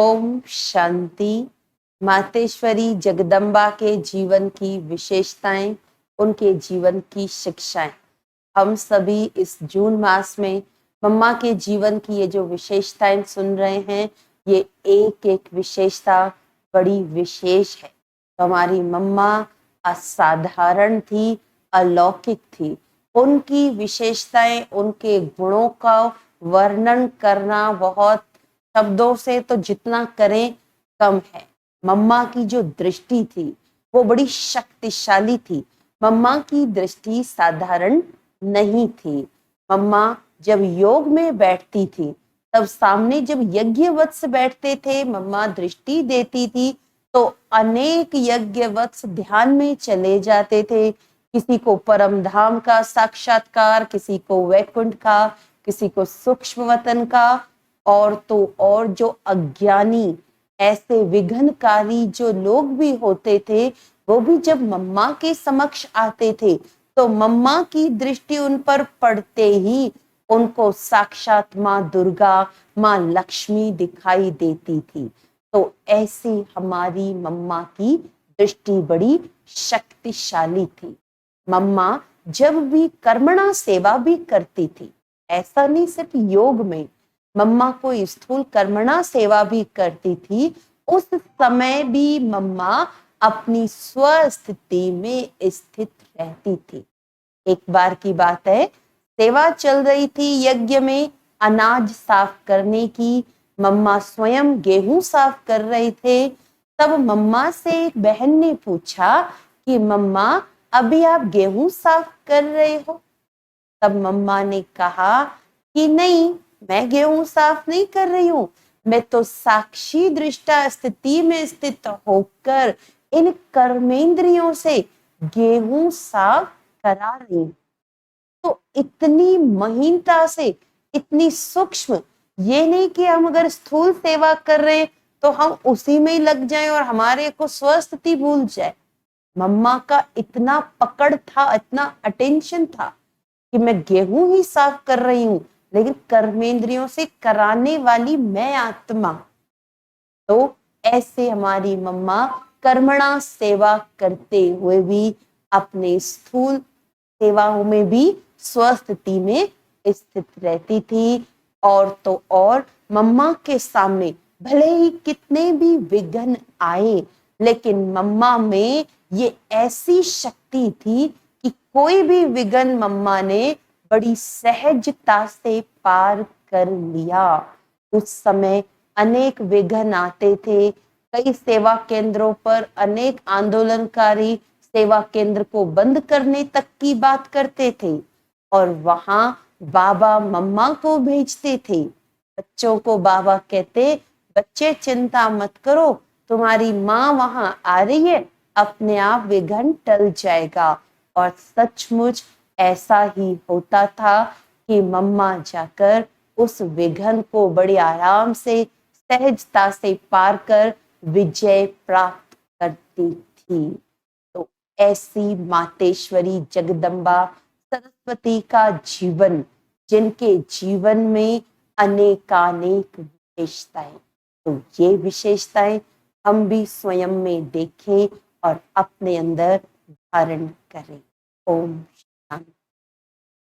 ओम शांति। मातेश्वरी जगदम्बा के जीवन की विशेषताएं, उनके जीवन की शिक्षाएं। हम सभी इस जून मास में मम्मा के जीवन की ये जो विशेषताएं सुन रहे हैं, ये एक एक विशेषता बड़ी विशेष है। तो हमारी मम्मा असाधारण थी, अलौकिक थी। उनकी विशेषताएं, उनके गुणों का वर्णन करना बहुत शब्दों से तो जितना करें कम है। मम्मा की जो दृष्टि थी वो बड़ी शक्तिशाली थी। मम्मा की दृष्टि साधारण नहीं थी। मम्मा जब योग में बैठती थी, तब सामने जब यज्ञवत्स बैठते थे, मम्मा दृष्टि देती थी तो अनेक यज्ञवत्स ध्यान में चले जाते थे। किसी को परम धाम का साक्षात्कार, किसी को वैकुंठ का, किसी को सूक्ष्म वतन का, और तो और जो अज्ञानी ऐसे विघ्नकारी जो लोग भी होते थे, वो भी जब मम्मा के समक्ष आते थे तो मम्मा की दृष्टि उन पर पड़ते ही उनको साक्षात माँ दुर्गा, माँ लक्ष्मी दिखाई देती थी। तो ऐसी हमारी मम्मा की दृष्टि बड़ी शक्तिशाली थी। मम्मा जब भी कर्मणा सेवा भी करती थी, ऐसा नहीं सिर्फ योग में, मम्मा कोई स्थूल कर्मणा सेवा भी करती थी। उस समय भी मम्मा अपनी स्वस्थिति में स्थित रहती थी। एक बार की बात है, सेवा चल रही थी यज्ञ में अनाज साफ करने की। मम्मा स्वयं गेहूं साफ कर रहे थे। तब मम्मा से एक बहन ने पूछा कि मम्मा, अभी आप गेहूं साफ कर रहे हो? तब मम्मा ने कहा कि नहीं, मैं गेहूं साफ नहीं कर रही हूं, मैं तो साक्षी दृष्टा स्थिति में स्थित होकर इन कर्मेंद्रियों से गेहूं साफ करा रही हूं। तो इतनी महीनता से, इतनी सूक्ष्म, ये नहीं कि हम अगर स्थूल सेवा कर रहे हैं तो हम उसी में ही लग जाएं और हमारे को स्वस्थिति भूल जाए। मम्मा का इतना पकड़ था, इतना अटेंशन था कि मैं गेहूं ही साफ कर रही हूं, लेकिन कर्मेंद्रियों से कराने वाली मैं आत्मा। तो ऐसे हमारी मम्मा कर्मणा सेवा करते हुए भी अपने स्थूल सेवाओं में भी स्वस्थिति में स्थित रहती थी। और तो और मम्मा के सामने भले ही कितने भी विघ्न आए, लेकिन मम्मा में ये ऐसी शक्ति थी कि कोई भी विघ्न मम्मा ने बड़ी सहजता से पार कर लिया। उस समय अनेक विघ्न आते थे। कई सेवा केंद्रों पर अनेक आंदोलनकारी सेवा केंद्र को बंद करने तक की बात करते थे और वहां बाबा मम्मा को भेजते थे। बच्चों को बाबा कहते, बच्चे चिंता मत करो, तुम्हारी माँ वहां आ रही है, अपने आप विघ्न टल जाएगा। और सचमुच ऐसा ही होता था कि मम्मा जाकर उस विघ्न को बड़े आराम से, सहजता से पार कर विजय प्राप्त करती थी। तो ऐसी मातेश्वरी जगदम्बा सरस्वती का जीवन, जिनके जीवन में अनेकानेक विशेषताएं, तो ये विशेषताएं हम भी स्वयं में देखें और अपने अंदर धारण करें। ओम शांति।